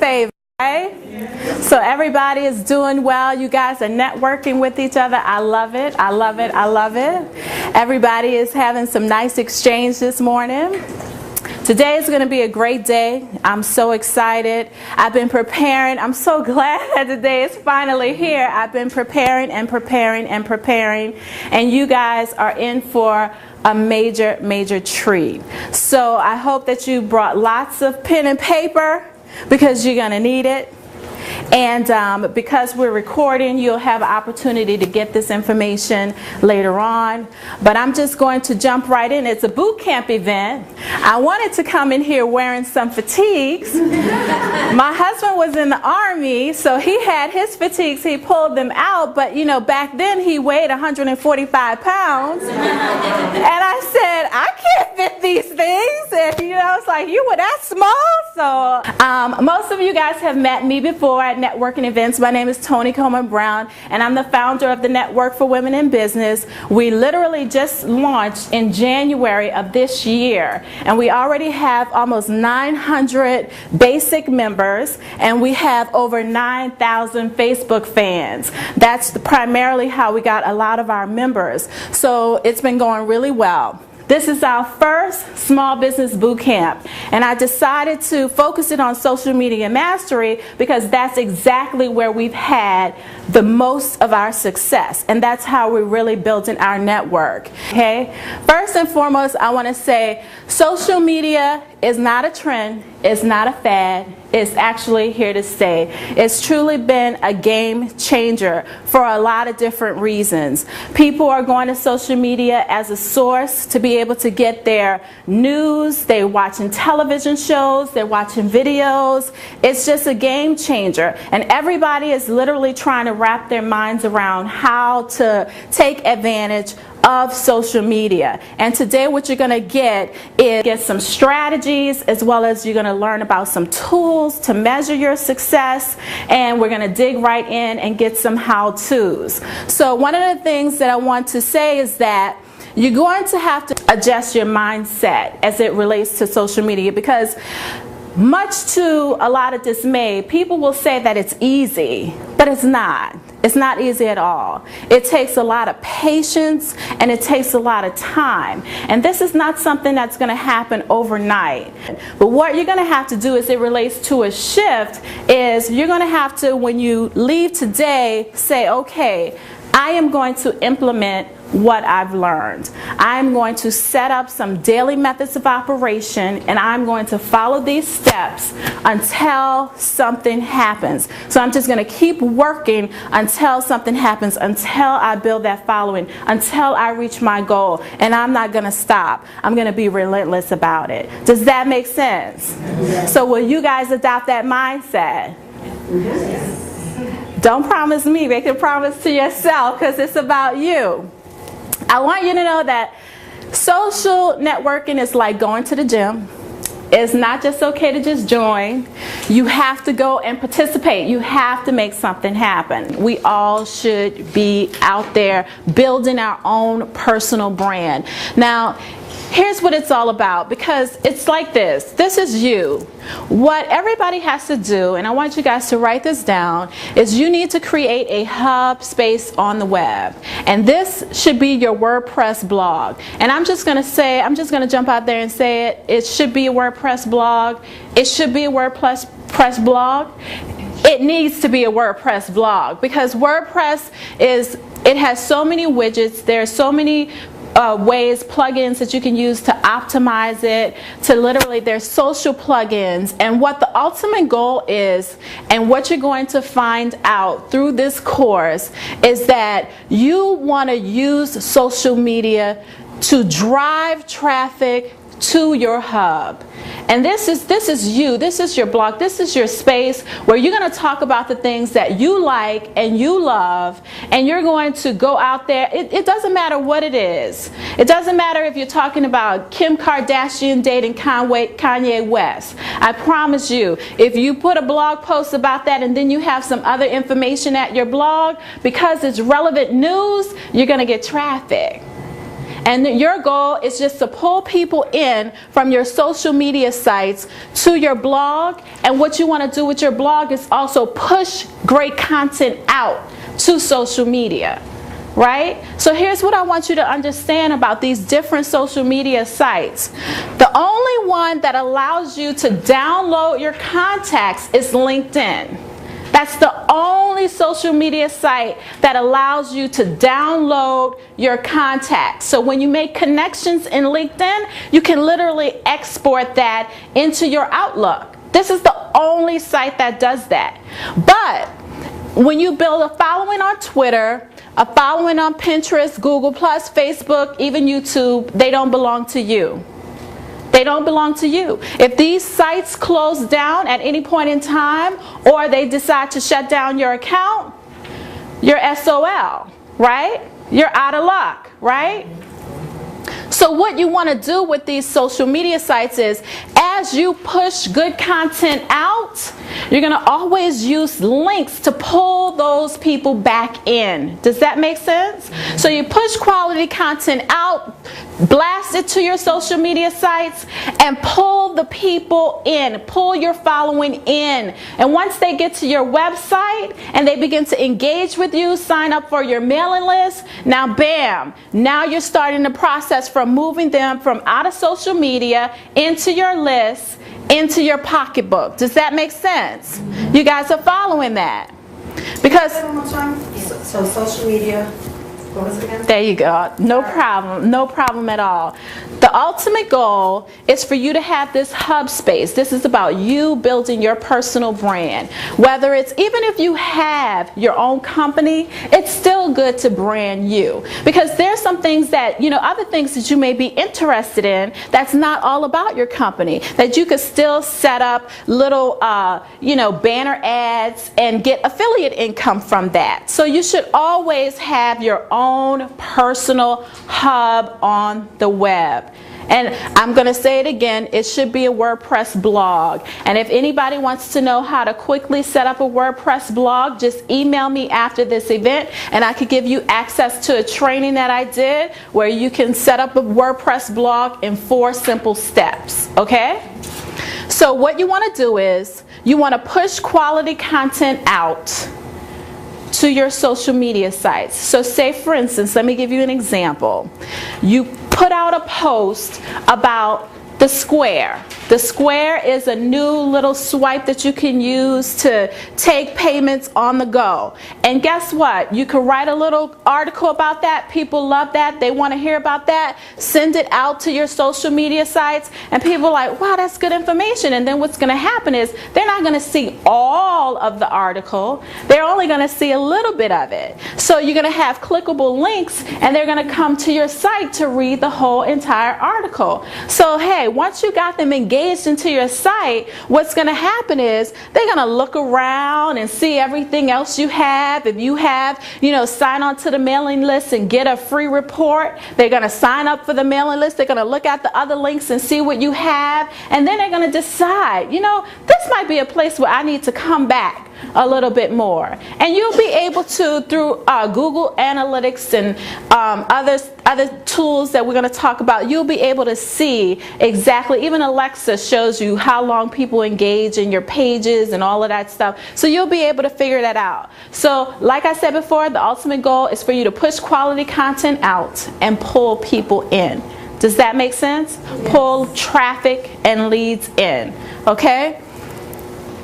safe, right? So everybody is doing well. You guys are networking with each other. I love it. I love it. I love it. Everybody is having some nice exchange this morning. Today is going to be a great day. I'm so excited. I've been preparing. I'm so glad that today is finally here. I've been preparing and preparing and preparing, and you guys are in for a major, major treat. So I hope that you brought lots of pen and paper because you're going to need it. And because we're recording, you'll have an opportunity to get this information later on. But I'm just going to jump right in. It's a boot camp event. I wanted to come in here wearing some fatigues. My husband was in the Army, so he had his fatigues. He pulled them out. But, you know, back then he weighed 145 pounds. And I said, I can't fit these things. And, you know, it's like, you were that small? So most of you guys have met me before at networking events. My name is Toni Coleman-Brown, and I'm the founder of the Network for Women in Business. We literally just launched in January of this year, and we already have almost 900 basic members, and we have over 9,000 Facebook fans. That's primarily how we got a lot of our members. So it's been going really well. This is our first small business boot camp, and I decided to focus it on social media mastery because that's exactly where we've had the most of our success, and that's how we're really building our network. Okay? First and foremost, I want to say social media is not a trend, it's not a fad, it's actually here to stay. It's truly been a game changer for a lot of different reasons. People are going to social media as a source to be able to get their news, they're watching television shows, they're watching videos. It's just a game changer, and everybody is literally trying to wrap their minds around how to take advantage of social media. And today what you're going to get is some strategies, as well as you're going to learn about some tools to measure your success, and we're going to dig right in and get some how-tos. So one of the things that I want to say is that you're going to have to adjust your mindset as it relates to social media, because much to a lot of dismay, people will say that it's easy, but it's not. It's not easy at all. It takes a lot of patience, and it takes a lot of time. And this is not something that's going to happen overnight. But what you're going to have to do as it relates to a shift is you're going to have to, when you leave today, say, okay, I am going to implement what I've learned. I'm going to set up some daily methods of operation, and I'm going to follow these steps until something happens. So I'm just going to keep working until something happens, until I build that following, until I reach my goal, and I'm not going to stop. I'm going to be relentless about it. Does that make sense? Yes. So will you guys adopt that mindset? Yes. Don't promise me, make a promise to yourself, because it's about you. I want you to know that social networking is like going to the gym. It's not just okay to just join. You have to go and participate. You have to make something happen. We all should be out there building our own personal brand. Now, here's what it's all about, because it's like this. This is you. What everybody has to do, and I want you guys to write this down, is you need to create a hub space on the web. And this should be your WordPress blog. And I'm just going to jump out there and say it. It should be a WordPress blog. It should be a WordPress blog. It needs to be a WordPress blog, because WordPress it has so many widgets. There are so many ways, plugins that you can use to optimize it, to literally there's social plugins. And what the ultimate goal is, and what you're going to find out through this course, is that you want to use social media to drive traffic to your hub. And this is you, this is your blog, this is your space where you're going to talk about the things that you like and you love, and you're going to go out there. It doesn't matter what it is. It doesn't matter if you're talking about Kim Kardashian dating Kanye West. I promise you, if you put a blog post about that and then you have some other information at your blog, because it's relevant news, you're going to get traffic. And your goal is just to pull people in from your social media sites to your blog. And what you want to do with your blog is also push great content out to social media. Right? So here's what I want you to understand about these different social media sites. The only one that allows you to download your contacts is LinkedIn. That's the only social media site that allows you to download your contacts. So when you make connections in LinkedIn, you can literally export that into your Outlook. This is the only site that does that. But when you build a following on Twitter, a following on Pinterest, Google+, Facebook, even YouTube, they don't belong to you. They don't belong to you. If these sites close down at any point in time, or they decide to shut down your account, you're SOL, right? You're out of luck, right? So what you want to do with these social media sites is, as you push good content out, you're going to always use links to pull those people back in. Does that make sense? So you push quality content out, blast it to your social media sites, and pull the people in, pull your following in. And once they get to your website and they begin to engage with you, sign up for your mailing list, now bam, now you're starting the process from moving them from out of social media into your list, into your pocketbook. Does that make sense? You guys are following that? Because so social media, what was it again? there you go. No problem. No problem at all. The ultimate goal is for you to have this hub space. This is about you building your personal brand. Whether it's, even if you have your own company, it's still good to brand you. Because there's some things that, other things that you may be interested in that's not all about your company, that you could still set up little, banner ads and get affiliate income from that. So you should always have your own personal hub on the web. And I'm going to say it again, it should be a WordPress blog. And if anybody wants to know how to quickly set up a WordPress blog, just email me after this event and I could give you access to a training that I did where you can set up a WordPress blog in 4 simple steps. Okay? So what you want to do is you want to push quality content out to your social media sites. So say, for instance, let me give you an example. You put out a post about the Square. The Square is a new little swipe that you can use to take payments on the go. And guess what? You can write a little article about that. People love that. They want to hear about that. Send it out to your social media sites. And people are like, wow, that's good information. And then what's going to happen is they're not going to see all of the article. They're only going to see a little bit of it. So you're going to have clickable links and they're going to come to your site to read the whole entire article. So hey, once you got them engaged into your site, what's going to happen is they're going to look around and see everything else you have. If you have, sign on to the mailing list and get a free report, they're going to sign up for the mailing list. They're going to look at the other links and see what you have. And then they're going to decide, this might be a place where I need to come back a little bit more. And you'll be able to, through Google Analytics and other tools that we're going to talk about, you'll be able to see exactly, even Alexa shows you how long people engage in your pages and all of that stuff. So you'll be able to figure that out. So like I said before, the ultimate goal is for you to push quality content out and pull people in. Does that make sense? Yes. Pull traffic and leads in. Okay?